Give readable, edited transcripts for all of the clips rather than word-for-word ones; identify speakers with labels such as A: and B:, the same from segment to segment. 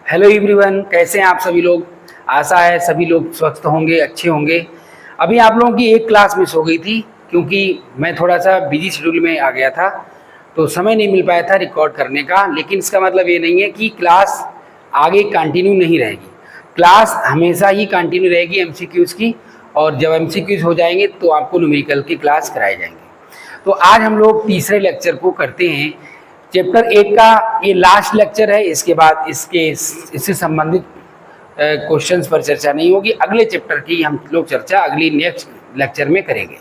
A: Hello everyone, कैसे हैं आप सभी लोग। आशा है सभी लोग स्वस्थ होंगे, अच्छे होंगे। अभी आप लोगों की एक क्लास मिस हो गई थी क्योंकि मैं थोड़ा सा बिजी शेड्यूल में आ गया था, तो समय नहीं मिल पाया था रिकॉर्ड करने का। लेकिन इसका मतलब ये नहीं है कि क्लास आगे कंटिन्यू नहीं रहेगी। क्लास हमेशा ही कंटिन्यू रहेगी एमसीक्यूज़ की, और जब एमसीक्यूज़ हो जाएंगे तो आपको न्यूमेरिकल की क्लास कराए जाएंगे। तो आज हम लोग तीसरे लेक्चर को करते हैं। चैप्टर 1 का ये लास्ट लेक्चर है। इसके बाद इससे संबंधित क्वेश्चंस पर चर्चा नहीं होगी। अगले चैप्टर की हम लोग चर्चा अगली नेक्स्ट लेक्चर में करेंगे।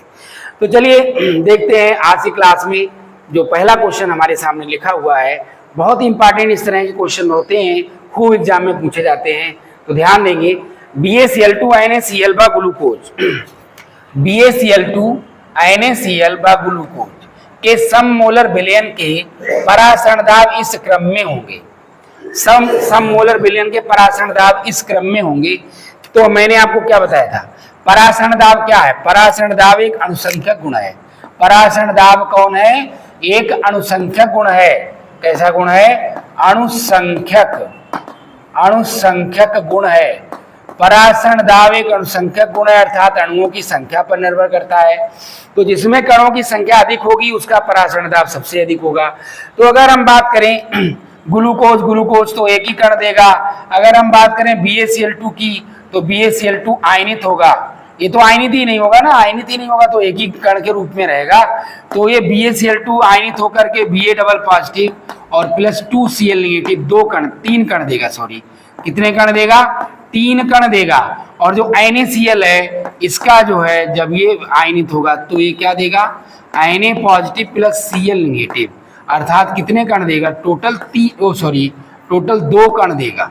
A: तो चलिए देखते हैं आज की क्लास में जो पहला क्वेश्चन हमारे सामने लिखा हुआ है। बहुत ही इंपॉर्टेंट इस तरह के क्वेश्चन होते हैं, खूब एग्जाम में पूछे जाते हैं, तो ध्यान देंगे। BaCl2 NaCl व ग्लूकोज BaCl2 NaCl व ग्लूकोज के सम मोलर विलयन के परासरण दाब इस क्रम में होंगे। सम मोलर विलयन के परासरण दाब इस क्रम में होंगे। तो मैंने आपको क्या बताया था, परासरण दाब क्या है? परासरण दाब एक अनुसंख्यक गुण है। परासरण दाब कौन है? एक अनुसंख्यक गुण है। कैसा गुण है? अनुसंख्यक गुण है। परासरण दाब एक अनुसंख्यक गुण है, अर्थात अणुओं की संख्या पर निर्भर करता है। तो जिसमें कणों की संख्या अधिक होगी उसका परासरण दाब सबसे अधिक होगा। तो अगर हम बात करें ग्लूकोज तो एक ही कण देगा। अगर हम बात करें BaCl2 की तो BaCl2 आयनित होगा। ये तो आयनित ही नहीं होगा ना, आयनित ही नहीं होगा तो एक ही कण के रूप में रहेगा। तो ये BaCl2 आयनित होकर के Ba डबल पॉजिटिव और +2Cl नेगेटिव तीन कण देगा। सॉरी, कितने कण देगा? 3 कण देगा। और जो NaCl है इसका जो है जब ये आयनित होगा तो ये क्या देगा? Na पॉजिटिव +Cl नेगेटिव, अर्थात कितने कण देगा? टोटल 2 कण देगा।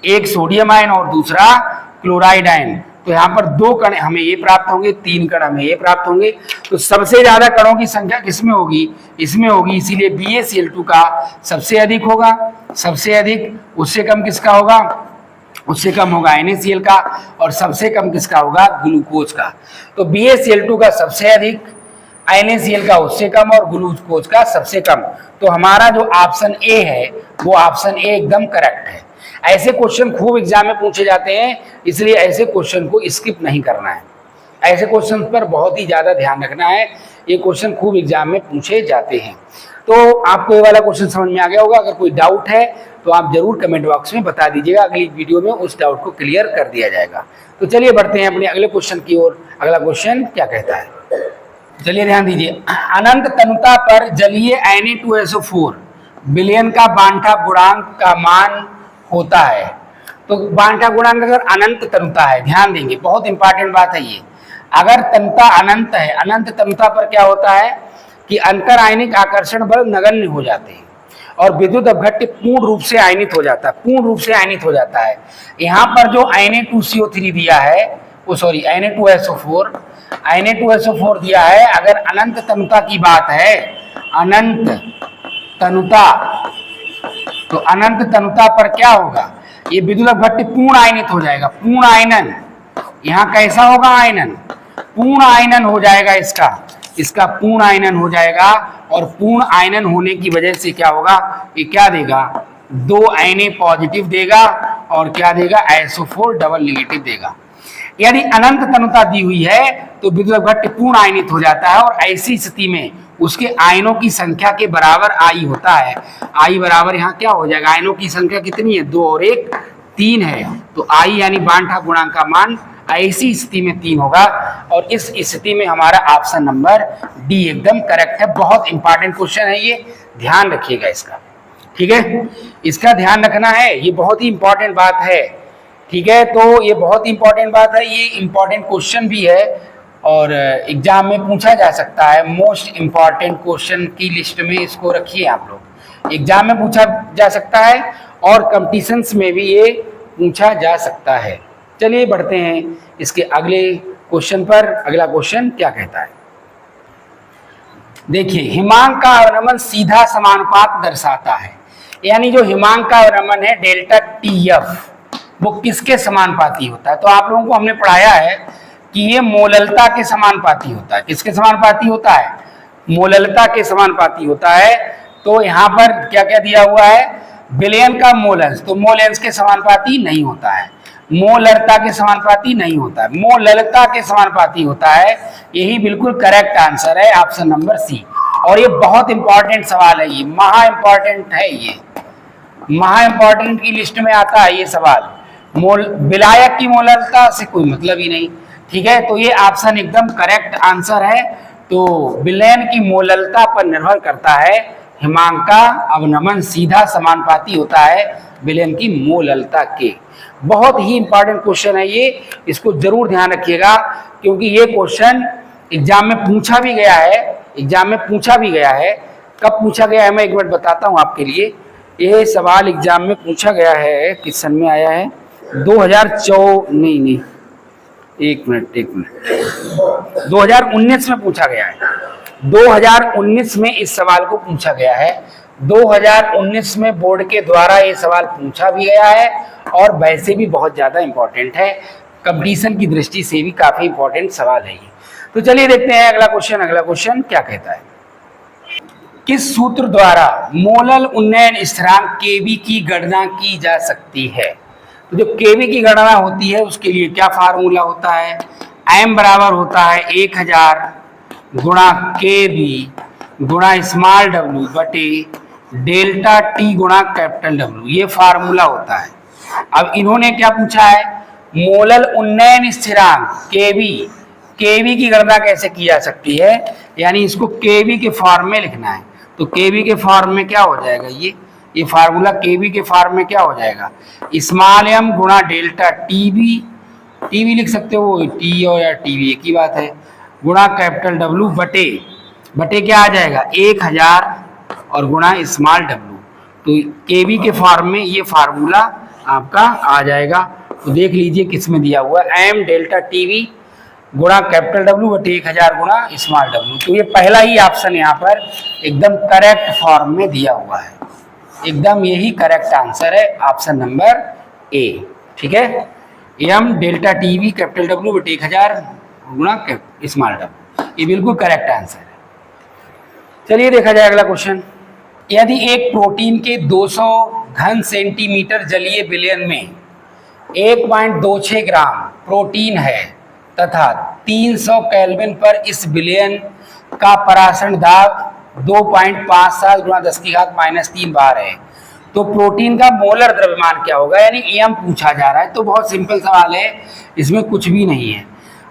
A: एक सोडियम आयन और दूसरा क्लोराइड आयन। तो यहाँ पर 2 कण हमें ये प्राप्त होंगे, 3 कण हमें ये प्राप्त होंगे। तो सबसे ज्यादा कणों की संख्या किसमें होगी? इसमें होगी। इसीलिए BaCl2 का सबसे अधिक होगा। सबसे अधिक, उससे कम किसका होगा? उससे कम होगा NaCl का, और सबसे कम किसका होगा? ग्लूकोज का। तो BaCl2 का सबसे अधिक, NaCl का उससे कम और ग्लूकोज का सबसे कम। तो हमारा जो ऑप्शन ए है वो ऑप्शन ए एकदम करेक्ट है। ऐसे क्वेश्चन खूब एग्जाम में पूछे जाते हैं, इसलिए ऐसे क्वेश्चन को स्किप नहीं करना है। ऐसे क्वेश्चन पर बहुत ही ज्यादा ध्यान रखना है। ये क्वेश्चन खूब एग्जाम में पूछे जाते हैं। तो आपको ये वाला क्वेश्चन समझ में आ गया होगा। अगर कोई डाउट है तो आप जरूर कमेंट बॉक्स में बता दीजिएगा। अगली वीडियो में उस डाउट को क्लियर कर दिया जाएगा। तो चलिए बढ़ते हैं अपने अगले क्वेश्चन की ओर। अगला क्वेश्चन क्या कहता है, चलिए ध्यान दीजिए। अनंत तनुता पर जलीय Na2SO4 विलयन का बांठा गुणांक का मान होता है। तो बांठा गुणांक अगर अनंत तनुता है, ध्यान देंगे, बहुत इंपॉर्टेंट बात है ये। अगर तनुता अनंत है, अनंत तनुता पर क्या होता है कि अंतर आयनिक आकर्षण बल नगण्य हो जाते हैं और विद्युत अपघट्य पूर्ण रूप से आयनित हो जाता है। पूर्ण रूप से आयनित हो जाता है। यहाँ पर जो Na2CO3 दिया है, वो सॉरी Na2SO4 दिया है। अगर अनंत तनुता की बात है, अनंत तनुता, तो अनंत तनुता पर क्या होगा? ये विद्युत अपघट्य पूर्ण आयनित हो जाएगा। पूर्ण आयनन, यहाँ कैसा होगा? आयनन, पूर्ण आयनन हो जाएगा। इसका पूर्ण आयनन हो जाएगा। और पूर्ण आयनन होने की वजह से क्या होगा? ये क्या देगा? 2 Na पॉजिटिव देगा और क्या देगा? SO4 डबल नेगेटिव देगा। यदि अनंत तनुता दी हुई है तो विद्युत अपघट्य पूर्ण आयनित हो जाता है और ऐसी स्थिति में उसके आयनों की संख्या के बराबर I होता है। I बराबर यहाँ क्या हो जाएगा? आयनों की संख्या कितनी है? 2 और 1 3 है। तो I यानी बांठा गुणांक का मान ऐसी स्थिति में 3 होगा। और इस स्थिति में हमारा ऑप्शन नंबर डी एकदम करेक्ट है। बहुत इंपॉर्टेंट क्वेश्चन है ये, ध्यान रखिएगा इसका, ठीक है? इसका ध्यान रखना है, ये बहुत ही इंपॉर्टेंट बात है, ठीक है? तो ये बहुत इंपॉर्टेंट बात है, ये इंपॉर्टेंट क्वेश्चन भी है और एग्जाम में पूछा जा सकता है। मोस्ट इंपॉर्टेंट क्वेश्चन की लिस्ट में इसको रखिए आप लोग। एग्जाम में पूछा जा सकता है और कंपटीशंस में भी ये पूछा जा सकता है। चलिए बढ़ते हैं इसके अगले क्वेश्चन पर। अगला क्वेश्चन क्या कहता है, देखिए। हिमांक का अवनमन सीधा समानुपात दर्शाता है। यानी जो हिमांक का अवनमन है डेल्टा TF, वो किसके समानुपाती होता है? तो आप लोगों को हमने पढ़ाया है कि ये मोललता के समानुपाती होता है। किसके समानुपाती होता है? मोललता के समानुपाती होता है। तो यहाँ पर क्या क्या दिया हुआ है? विलयन का मोल अंश, तो मोल अंश के समानुपाती नहीं होता है, मोलरता के समानुपाती नहीं होता है, मोललता के समानुपाती होता है। यही बिल्कुल करेक्ट आंसर है ऑप्शन नंबर सी। और ये बहुत इंपॉर्टेंट सवाल है, ये महा इंपॉर्टेंट है, ये महा इंपॉर्टेंट की लिस्ट में आता है ये सवाल। मोल विलायक की मोलरता से कोई मतलब ही नहीं, ठीक है। तो ये ऑप्शन एकदम करेक्ट आंसर है। तो विलयन की मोललता पर निर्भर करता है हिमांक का अवनमन, सीधा समानुपाती होता है विलयन की मोललता के। बहुत ही इंपॉर्टेंट क्वेश्चन है ये, इसको जरूर ध्यान रखिएगा, क्योंकि ये क्वेश्चन एग्जाम में पूछा भी गया है, एग्जाम में पूछा भी गया है। कब पूछा गया है मैं एक मिनट बताता हूँ आपके लिए। ये सवाल एग्जाम में पूछा गया है, किस सन में आया है, 2004 नहीं, एक मिनट 2019 में पूछा गया है। 2019 में इस सवाल को पूछा गया है। 2019 में बोर्ड के द्वारा ये सवाल पूछा भी गया है और वैसे भी बहुत ज़्यादा इंपॉर्टेंट है, कंपटीशन की दृष्टि से भी काफ़ी इंपॉर्टेंट सवाल है ये। तो चलिए देखते हैं अगला क्वेश्चन। अगला क्वेश्चन क्या कहता है, किस सूत्र द्वारा मोलल उन्नयन स्थिरांक केवी की गणना की जा सकती है। तो जो केवी की गणना होती है उसके लिए क्या फार्मूला होता है, एम बराबर होता है 1000 गुणा केवी गुणा स्मॉल डब्ल्यू बटे डेल्टा टी गुणा कैपिटल डब्ल्यू, ये फार्मूला होता है। अब इन्होंने क्या पूछा है, मोलल उन्नयन स्थिरांक केवी, केवी की गणना कैसे की जा सकती है, यानी इसको केवी के फॉर्म में लिखना है। तो केवी के फॉर्म में क्या हो जाएगा, ये फार्मूला केवी के फॉर्म में क्या हो जाएगा, स्मॉल एम गुणा डेल्टा टीवी, टीवी लिख सकते हो, टी और या टीवी एक ही बात है, गुणा कैपिटल डब्ल्यू बटे क्या आ जाएगा 1000 और गुणा स्मॉल डब्ल्यू। तो केवी के फॉर्म में ये फार्मूला आपका आ जाएगा। तो देख लीजिए किस में दिया हुआ है, एम डेल्टा टीवी गुणा कैपिटल डब्ल्यू बटे 1000 गुणा स्मॉल डब्ल्यू। तो ये पहला ही ऑप्शन यहाँ पर एकदम करेक्ट फॉर्म में दिया हुआ है, एकदम यही करेक्ट आंसर है ऑप्शन नंबर ए, ठीक है। M delta TV capital W बटे 1000 गुणा स्मॉल डब्ल्यू, ये बिल्कुल करेक्ट आंसर है। चलिए देखा जाए अगला क्वेश्चन। यदि एक प्रोटीन के 200 घन सेंटीमीटर जलीय विलयन में 1.26 ग्राम प्रोटीन है तथा 300 केल्विन पर इस विलयन का परासरण दाब 2.57 गुणा 10⁻³ बार है, तो प्रोटीन का मोलर द्रव्यमान क्या होगा, यानी एम पूछा जा रहा है। तो बहुत सिंपल सवाल है, इसमें कुछ भी नहीं है।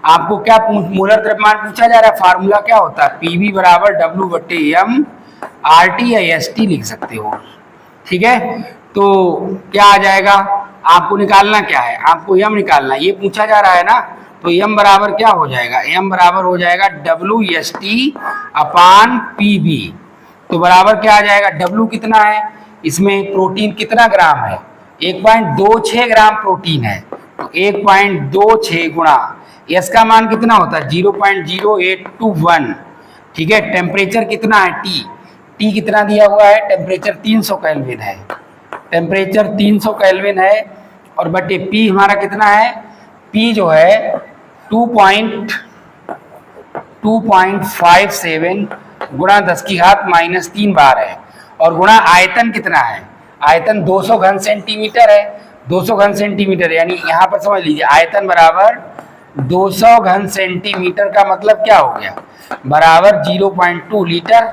A: आपको क्या मोलर द्रव्यमान पूछा जा रहा है, फार्मूला क्या होता है, पीवी बराबर डब्ल्यू बटे एम आरटी या एसटी लिख सकते हो, ठीक है। तो क्या आ जाएगा, आपको निकालना क्या है, आपको एम निकालना है, ये पूछा जा रहा है ना। तो एम बराबर क्या हो जाएगा, एम बराबर हो जाएगा W S T upon P B. तो बराबर क्या आ जाएगा, डब्ल्यू कितना है, इसमें प्रोटीन कितना ग्राम है, 1.26 ग्राम प्रोटीन है। तो 1.26 गुणा एस का मान कितना होता है 0.0821, ठीक है। टेम्परेचर कितना है टी कितना दिया हुआ है, टेम्परेचर 300 केल्विन है, टेम्परेचर 300 केल्विन है। और बटे पी हमारा कितना है, पी जो है 2.57 गुणा 10⁻³ बार है। और गुणा आयतन कितना है, आयतन 200 घन सेंटीमीटर है, 200 घन सेंटीमीटर, यानी यहाँ पर समझ लीजिए आयतन बराबर 200 घन सेंटीमीटर का मतलब क्या हो गया, बराबर 0.2 लीटर,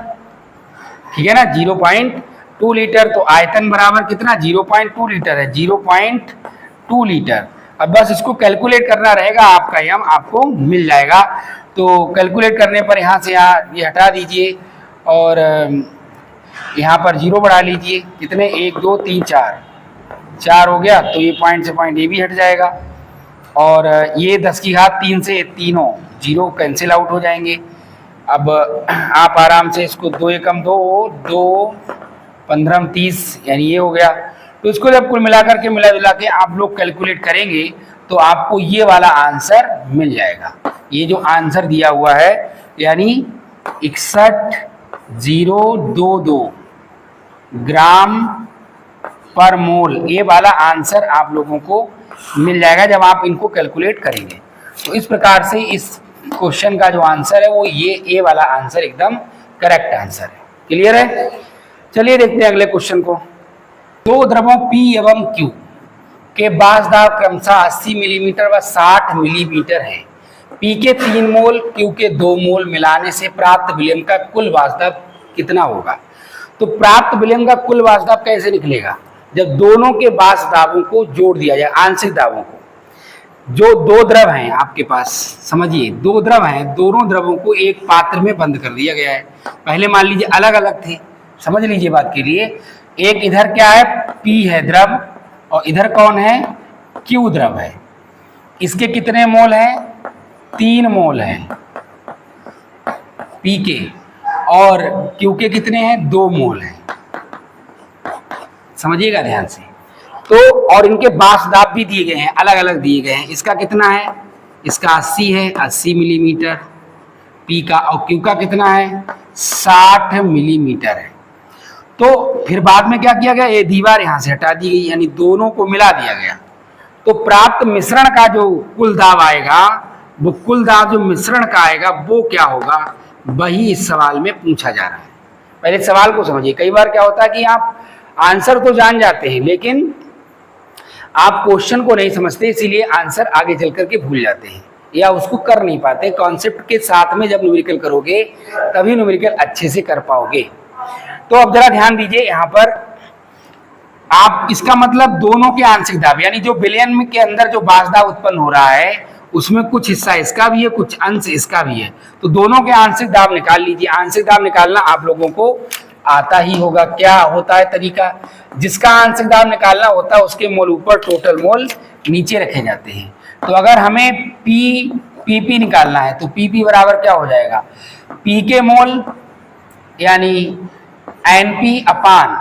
A: ठीक है ना, 0.2 लीटर। तो आयतन बराबर कितना 0.2 लीटर है, 0.2 लीटर। अब बस इसको कैलकुलेट करना रहेगा, आपका यम आपको मिल जाएगा। तो कैलकुलेट करने पर यहाँ से यहाँ ये हटा दीजिए और यहाँ पर 0 बढ़ा लीजिए, कितने 1 2 3 4 हो गया। तो ये पॉइंट से पॉइंट ये भी हट जाएगा और ये 10⁻³ से तीनों 0 कैंसिल आउट हो जाएंगे। अब आप आराम से इसको 2 एकम 2 2 15 30 यानी ये हो गया। तो इसको जब कुल मिलाकर के मिला जुला के आप लोग कैलकुलेट करेंगे तो आपको ये वाला आंसर मिल जाएगा। ये जो आंसर दिया हुआ है यानी 61,022 ग्राम पर मोल, ये वाला आंसर आप लोगों को मिल जाएगा जब आप इनको कैलकुलेट करेंगे। तो इस प्रकार से इस क्वेश्चन का जो आंसर है वो ये वाला आंसर एकदम करेक्ट आंसर है। क्लियर है? चलिए देखते हैं अगले क्वेश्चन को। दो द्रवों P एवं Q के बास दाब क्रमशः 80 मिलीमीटर व 60 मिलीमीटर है। P के 3 मोल Q के 2 मोल मिलाने से प्राप्त विलयन का कुल बास दाब कितना होगा? तो प्राप्त विलयन का कुल बास दाब कैसे निकलेगा? जब दोनों के बास दाबों को जोड़ दिया जाए, आंशिक दाबों को। जो दो द्रव हैं आपके पास, समझिए दो द्रव हैं, दोनों द्रवों को एक पात्र में बंद कर दिया गया है। पहले मान लीजिए अलग अलग थे, समझ लीजिए बात के लिए। एक इधर क्या है, P है द्रव, और इधर कौन है, Q द्रव है। इसके कितने मोल हैं? 3 मोल हैं P के, और Q के कितने हैं? 2 मोल हैं। समझिएगा ध्यान से। तो और इनके बास दाब भी दिए गए हैं, अलग अलग दिए गए हैं। इसका कितना है? इसका 80 है, 80 मिलीमीटर P का, और Q का कितना है? 60 मिलीमीटर है। तो फिर बाद में क्या किया गया, ये दीवार यहाँ से हटा दी गई, यानी दोनों को मिला दिया गया। तो प्राप्त मिश्रण का जो कुल दाब आएगा, वो कुल दाब जो मिश्रण का आएगा वो क्या होगा, वही इस सवाल में पूछा जा रहा है। पहले सवाल को समझिए। कई बार क्या होता है कि आप आंसर तो जान जाते हैं, लेकिन आप क्वेश्चन को नहीं समझते, इसीलिए आंसर आगे चल करके भूल जाते हैं या उसको कर नहीं पाते। कॉन्सेप्ट के साथ में जब न्यूमेरिकल करोगे तभी न्यूमेरिकल अच्छे से कर पाओगे। तो अब जरा ध्यान दीजिए, यहाँ पर आप इसका मतलब दोनों के आंशिक दाब, यानी जो विलयन के अंदर जो बास दाब उत्पन्न हो रहा है उसमें कुछ हिस्सा इसका भी है, कुछ अंश इसका भी है। तो दोनों के आंशिक दाब निकाल लीजिए। आंशिक दाब निकालना आप लोगों को आता ही होगा। क्या होता है तरीका? जिसका आंशिक दाब निकालना होता है उसके मोल ऊपर, टोटल मोल नीचे रखे जाते हैं। तो अगर हमें PP निकालना है तो PP बराबर क्या हो जाएगा, P के मोल यानी NP अपान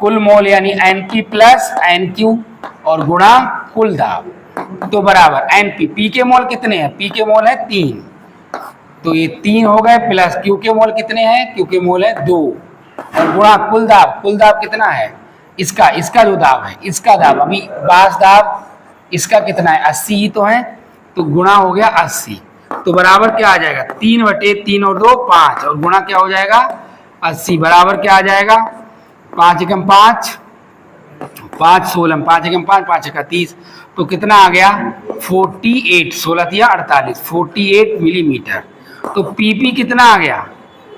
A: कुल मोल यानी NP प्लस NQ और गुणा कुल दाब, तो बराबर NP। P के मोल कितने हैं? P के मोल है 3, तो ये 3 हो गए, प्लस Q के मोल कितने हैं? Q के मोल है 2, और गुणा कुल दाब। कुल दाब कितना है? इसका जो दाब है, इसका दाब, अभी बास दाब इसका कितना है? 80 ही तो है, तो गुणा हो गया 80, तो बराबर क्या आ जाएगा, 3/3 और 2 5, और गुणा क्या हो जाएगा 80, बराबर क्या आ जाएगा 5 एकम 5, 5 16, 5 एकम 5, 5 एका 30, तो कितना आ गया 48, 16 या 48, 48 मिलीमीटर। तो PP कितना आ गया?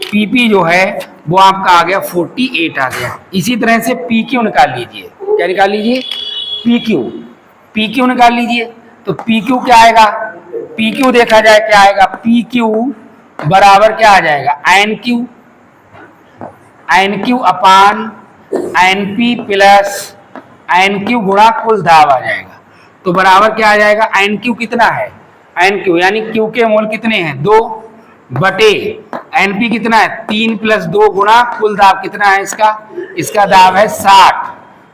A: PP जो है वो आपका आ गया 48 आ गया। इसी तरह से PQ निकाल लीजिए। क्या निकाल लीजिए? PQ निकाल लीजिए। तो PQ क्या आएगा? PQ देखा जाए क्या आएगा, PQ बराबर क्या आ जाएगा, NQ अपान NP प्लस NQ गुणा कुल दाब आ जाएगा। तो बराबर क्या आ जाएगा, NQ कितना है, NQ यानी Q के मोल कितने हैं 2 बटे NP कितना है 3 प्लस 2 गुणा कुल दाब कितना है इसका दाब है 60,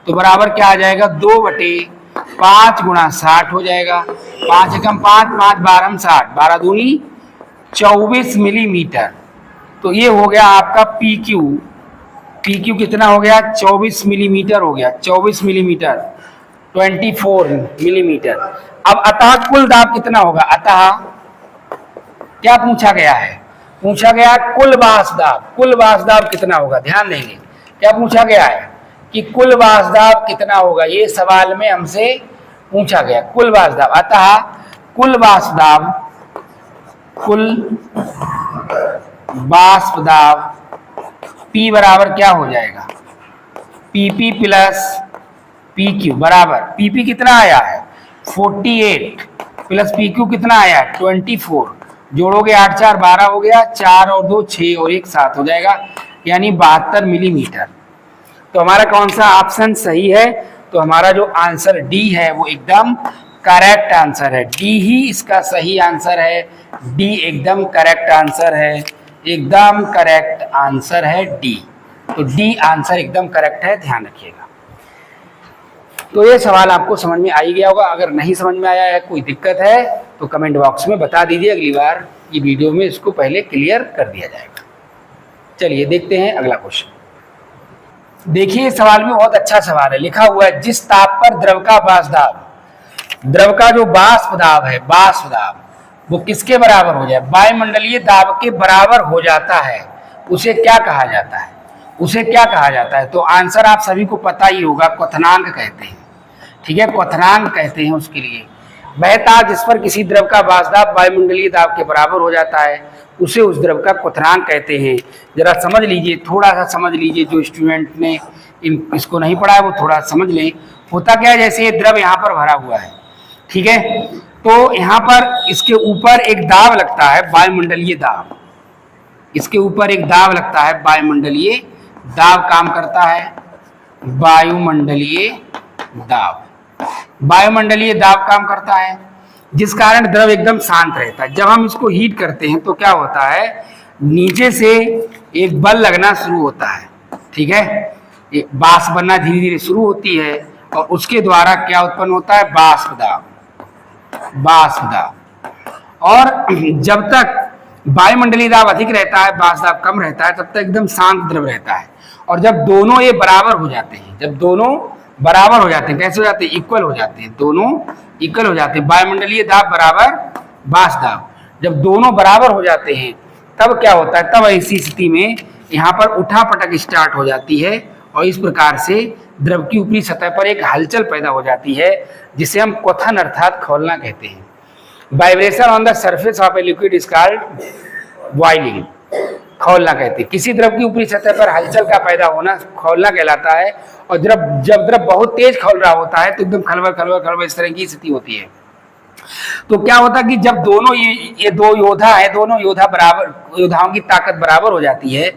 A: तो बराबर क्या आ जाएगा 2 बटे 5 गुणा 60 हो जाएगा। 5 एकम 5, 5 12 60, 12 दूनी 24 मिलीमीटर। तो ये हो गया आपका PQ कितना हो गया 24 मिलीमीटर हो गया, 24 मिलीमीटर 24 मिलीमीटर। अब अतः कुल दाब कितना होगा, अतः क्या पूछा गया है, पूछा गया कुल बास दाब। कुल बास दाब कितना होगा, ध्यान देंगे क्या पूछा गया है कि कुल बास दाब कितना होगा, ये सवाल में हमसे पूछा गया कुल बास दाब। अतः कुल बास दाब P बराबर क्या हो जाएगा, PP प्लस PQ बराबर, PP कितना आया है 48 प्लस PQ कितना आया 24, जोड़ोगे 8 4 12 हो गया, 4 और 2 6 और 1 7 हो जाएगा, यानी 72 मिलीमीटर। तो हमारा कौन सा ऑप्शन सही है, तो हमारा जो आंसर डी है वो एकदम करेक्ट आंसर है। डी ही इसका सही आंसर है, डी एकदम करेक्ट आंसर है, एकदम करेक्ट आंसर है डी। तो डी आंसर एकदम करेक्ट है, ध्यान रखिएगा। तो ये सवाल आपको समझ में आ ही गया होगा। अगर नहीं समझ में आया है, कोई दिक्कत है तो कमेंट बॉक्स में बता दीजिए, अगली बार ये वीडियो में इसको पहले क्लियर कर दिया जाएगा। चलिए देखते हैं अगला क्वेश्चन। देखिए सवाल में बहुत अच्छा सवाल है, लिखा हुआ है जिस ताप पर द्रव का वाष्प दाब, द्रव का जो वाष्प दाब है, वाष्प दाब वो किसके बराबर हो जाए, वायुमंडलीय दाब के बराबर हो जाता है, उसे क्या कहा जाता है। उसे क्या कहा जाता है? तो आंसर आप सभी को पता ही होगा, क्वथनांक कहते हैं। ठीक है, क्वथनांक कहते हैं उसके लिए। वह ताप जिस पर किसी द्रव का वाष्पदाब वायुमंडलीय दाब के बराबर हो जाता है उसे उस द्रव का क्वथनांक कहते हैं। जरा समझ लीजिए, थोड़ा सा समझ लीजिए, जो स्टूडेंट ने इसको नहीं पढ़ा है वो थोड़ा समझ लें। होता क्या है, जैसे ये द्रव यहाँ पर भरा हुआ है, ठीक है, तो यहाँ पर इसके ऊपर एक दाब लगता है, वायुमंडलीय दाब। इसके ऊपर एक दाब लगता है, वायुमंडलीय दाब काम करता है, वायुमंडलीय दाब। वायुमंडलीय दाब काम करता है, जिस कारण द्रव एकदम शांत रहता है। जब हम इसको हीट करते हैं तो क्या होता है, नीचे से एक बल लगना शुरू होता है, ठीक है, एक वाष्प बनना धीरे धीरे शुरू होती है और उसके द्वारा क्या उत्पन्न होता है, वाष्प दाब। वाष्प दाब। और जब तक वायुमंडलीय दाब अधिक रहता है, वाष्प दाब कम रहता है, तब तक एकदम शांत द्रव रहता है। और जब दोनों ये बराबर हो जाते हैं, जब दोनों बराबर हो जाते हैं, कैसे हो जाते हैं, इक्वल हो जाते हैं, दोनों इक्वल हो जाते हैं, वायुमंडलीय दाब बराबर वाष्प दाब। जब दोनों बराबर हो जाते हैं तब क्या होता है, तब ऐसी स्थिति में यहाँ पर उठापटक स्टार्ट हो जाती है और इस प्रकार से द्रव की ऊपरी सतह पर एक हलचल पैदा हो जाती है, जिसे हम क्वथन अर्थात खौलना कहते हैं। Vibration on the surface of a liquid is called boiling, खौलना कहते हैं। किसी द्रव की ऊपरी सतह पर हलचल का पैदा होना खौलना कहलाता है। और जब द्रव बहुत तेज खौल रहा होता है तो एकदम खलबल खलबल खलबल इस तरह की स्थिति होती है। तो क्या होता है कि जब दोनों ये दो योद्धा है, दोनों योद्धाओं की ताकत बराबर हो जाती है,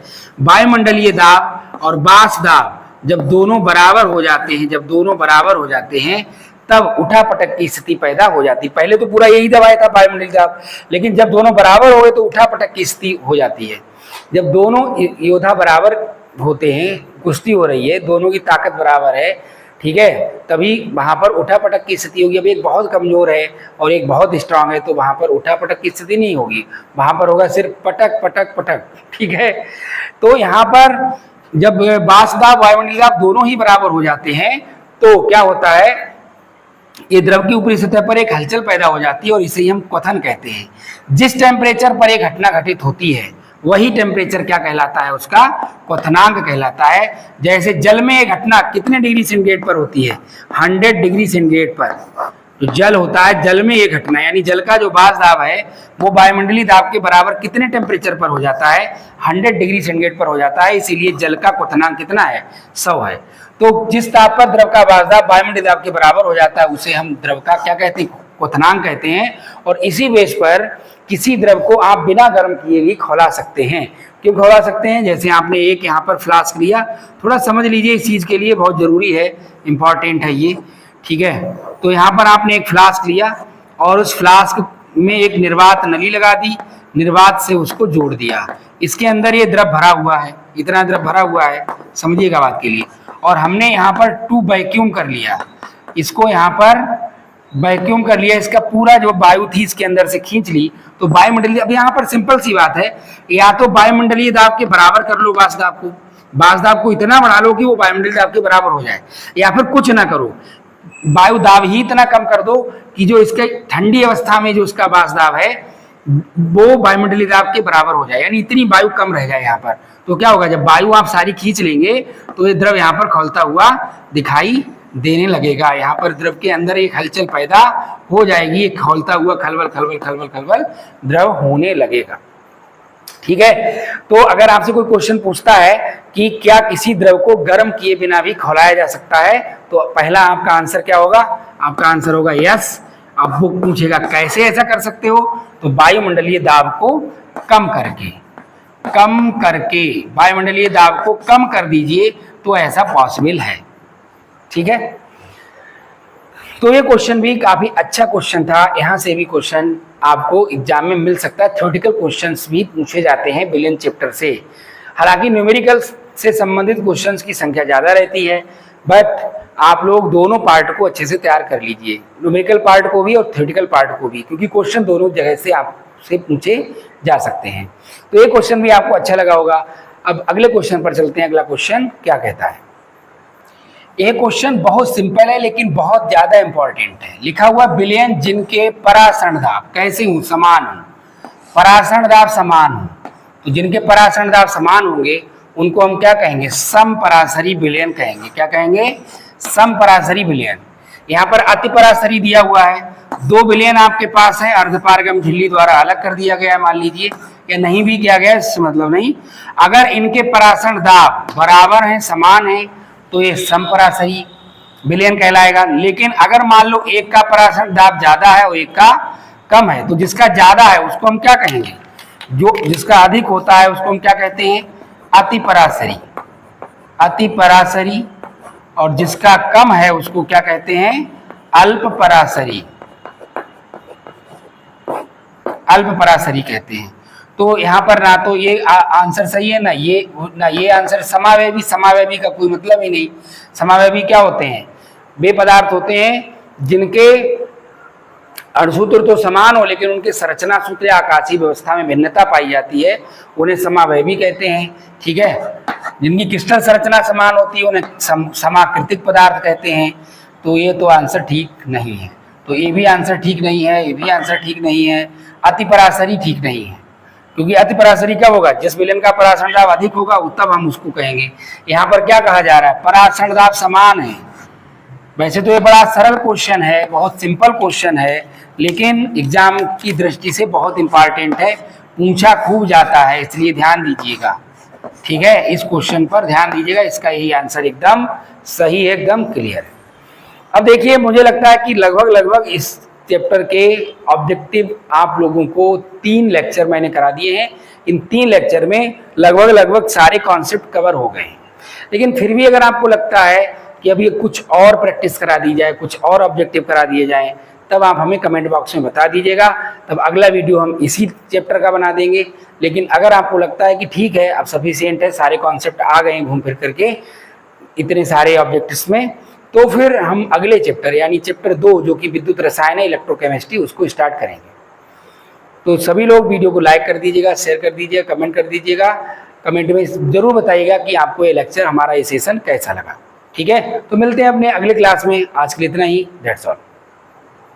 A: वायुमंडलीय दाब और वाष्प दाब जब दोनों बराबर हो जाते हैं, जब दोनों बराबर हो जाते हैं तब उठापटक की स्थिति पैदा हो जाती है। पहले तो पूरा यही दबाया था वायुमंडलीय दाब, लेकिन जब दोनों बराबर हो गए तो उठापटक की स्थिति हो जाती है। जब दोनों योद्धा बराबर होते हैं, कुश्ती हो रही है, दोनों की ताकत बराबर है, ठीक है, तभी वहां पर उठापटक की स्थिति होगी। अब एक बहुत कमजोर है और एक बहुत स्ट्रांग है तो वहां पर उठापटक की स्थिति नहीं होगी, वहां पर होगा सिर्फ पटक पटक पटक, ठीक है। तो यहाँ पर जब वाष्प दाब वायुमंडलीय दाब दोनों ही बराबर हो जाते हैं तो क्या होता है, ये द्रव की ऊपरी सतह पर एक हलचल पैदा हो जाती है और इसे हम क्वथन कहते हैं। जिस टेम्परेचर पर एक घटना घटित होती है वही टेम्परेचर क्या कहलाता है, उसका क्वथनांक कहलाता है। जैसे जल में एक घटना कितने डिग्री सेंटीग्रेड पर होती है, 100 डिग्री सेंटीग्रेड पर जो जल होता है, जल में ये घटना यानी जल का जो वाष्प दाब है वो वायुमंडलीय दाब के बराबर कितने टेम्परेचर पर हो जाता है, 100 डिग्री सेंटीग्रेड पर हो जाता है। इसीलिए जल का क्वथनांक कितना है, 100 है। तो जिस ताप पर द्रव का वाष्प दाब वायुमंडलीय दाब के बराबर हो जाता है उसे हम द्रव का क्या कहते हैं, क्वथनांक कहते हैं। और इसी बेस पर किसी द्रव को आप बिना गर्म किए भी खौला सकते हैं। क्यों खौला सकते हैं, जैसे आपने एक यहाँ पर फ्लास्क लिया, थोड़ा समझ लीजिए, इस चीज़ के लिए बहुत ज़रूरी है, इंपॉर्टेंट है ये, ठीक है। तो यहाँ पर आपने एक फ्लास्क लिया और उस फ्लास्क में एक निर्वात नली लगा दी, निर्वात से उसको जोड़ दिया, इसके अंदर ये द्रव भरा हुआ है, इतना द्रव भरा हुआ है, समझिएगा बात के लिए। और हमने यहाँ पर ट्यूब वैक्यूम कर लिया, इसको यहाँ पर वैक्यूम कर लिया, इसका पूरा जो वायु थी इसके अंदर से खींच ली, तो वायुमंडलीय, अब यहाँ पर सिंपल सी बात है, या तो वायुमंडलीय दाब के बराबर कर लो वाष्प दाब को, वाष्प दाब को इतना बढ़ा लो कि वो वायुमंडलीय दाब के बराबर हो जाए, या फिर कुछ ना करो, वायु दाब ही इतना कम कर दो कि जो इसके ठंडी अवस्था में जो उसका वाष्प दाब है वो वायुमंडलीय दाब के बराबर हो जाए, यानी इतनी वायु कम रह जाए यहाँ पर। तो क्या होगा, जब वायु आप सारी खींच लेंगे तो ये द्रव यहाँ पर खौलता हुआ दिखाई देने लगेगा, यहाँ पर द्रव के अंदर एक हलचल पैदा हो जाएगी, एक खौलता हुआ खलबल खलबल खलबल खलबल द्रव होने लगेगा, ठीक है। तो अगर आपसे कोई क्वेश्चन पूछता है कि क्या किसी द्रव को गर्म किए बिना भी खौलाया जा सकता है, तो पहला आपका आंसर क्या होगा, आपका आंसर होगा यस। अब वो पूछेगा कैसे ऐसा कर सकते हो, तो वायुमंडलीय दाब को कम करके वायुमंडलीय दाब को कम कर दीजिए तो ऐसा पॉसिबल है, ठीक है। तो ये क्वेश्चन भी काफी अच्छा क्वेश्चन था, यहाँ से भी क्वेश्चन आपको एग्जाम में मिल सकता है, थ्योरेटिकल क्वेश्चंस भी पूछे जाते हैं विलियन चैप्टर से। हालांकि न्यूमेरिकल से संबंधित क्वेश्चंस की संख्या ज्यादा रहती है, बट आप लोग दोनों पार्ट को अच्छे से तैयार कर लीजिए, न्यूमेरिकल पार्ट को भी और थ्योरेटिकल पार्ट को भी, क्योंकि क्वेश्चन दोनों जगह से आपसे पूछे जा सकते हैं। तो ये क्वेश्चन भी आपको अच्छा लगा होगा। अब अगले क्वेश्चन पर चलते हैं। अगला क्वेश्चन क्या कहता है, ये क्वेश्चन बहुत सिंपल है लेकिन बहुत ज्यादा इंपॉर्टेंट है। लिखा हुआ विलयन जिनके परासरण दाब कैसे हूं, समान हूं, परासरण दाब समान हूं, तो जिनके परासरण दाब समान होंगे उनको हम क्या कहेंगे, समपराशरी विलयन कहेंगे। क्या कहेंगे, समपराशरी विलयन। यहाँ पर अतिपराशरी दिया हुआ है, 2 विलयन आपके पास है, अर्धपारगम झिल्ली द्वारा अलग कर दिया गया मान लीजिए, या नहीं भी किया गया इससे मतलब नहीं। अगर इनके परासरण दाब बराबर हैं, समान है, तो ये समपराशरी विलयन कहलाएगा। लेकिन अगर मान लो एक का परासरण दाब ज्यादा है और एक का कम है, तो जिसका ज्यादा है उसको हम क्या कहेंगे, जो जिसका अधिक होता है उसको हम क्या कहते हैं, अतिपराशरी, अतिपराशरी। और जिसका कम है उसको क्या कहते हैं, अल्पपराशरी, अल्पपराशरी कहते हैं। तो यहाँ पर ना तो ये आंसर सही है, ना ये आंसर। समावयवी, समावयवी का कोई मतलब ही नहीं। समावयवी क्या होते हैं, वे पदार्थ होते हैं जिनके अणुसूत्र तो समान हो लेकिन उनके संरचना सूत्र या आकाशीय व्यवस्था में भिन्नता पाई जाती है, उन्हें समावयवी कहते हैं। ठीक है, जिनकी क्रिस्टल संरचना समान होती है उन्हें समाकृतिक पदार्थ कहते हैं। तो ये तो आंसर ठीक नहीं है, तो ये भी आंसर ठीक नहीं है, ये भी आंसर ठीक नहीं है। अतिपराशरी ठीक नहीं है, क्योंकि अतिपराशरी कब होगा, जिस विलयन का परासरण दाब अधिक होगा तब हम उसको कहेंगे। यहाँ पर क्या कहा जा रहा है, परासरण दाब समान है। वैसे तो ये बड़ा सरल क्वेश्चन है, बहुत सिंपल क्वेश्चन है, लेकिन एग्जाम की दृष्टि से बहुत इंपॉर्टेंट है, पूछा खूब जाता है, इसलिए ध्यान दीजिएगा। ठीक है, इस क्वेश्चन पर ध्यान दीजिएगा, इसका यही आंसर एकदम सही है, एकदम क्लियर है। अब देखिए, मुझे लगता है कि लगभग इस चैप्टर के ऑब्जेक्टिव आप लोगों को 3 लेक्चर मैंने करा दिए हैं। इन 3 लेक्चर में लगभग सारे कॉन्सेप्ट कवर हो गए हैं। लेकिन फिर भी अगर आपको लगता है कि अभी कुछ और प्रैक्टिस करा दी जाए, कुछ और ऑब्जेक्टिव करा दिए जाएं, तब आप हमें कमेंट बॉक्स में बता दीजिएगा, तब अगला वीडियो हम इसी चैप्टर का बना देंगे। लेकिन अगर आपको लगता है कि ठीक है, अब सफिशिएंट है, सारे कॉन्सेप्ट आ गए घूम फिर करके इतने सारे ऑब्जेक्टिव्स में, तो फिर हम अगले चैप्टर यानी चैप्टर 2 जो कि विद्युत रसायन है, इलेक्ट्रोकेमिस्ट्री, उसको स्टार्ट करेंगे। तो सभी लोग वीडियो को लाइक कर दीजिएगा, शेयर कर दीजिएगा, कमेंट कर दीजिएगा। कमेंट में जरूर बताइएगा कि आपको ये लेक्चर, हमारा ये सेशन कैसा लगा। ठीक है, तो मिलते हैं अपने अगले क्लास में। आज के लिए इतना ही, दैट्स ऑल।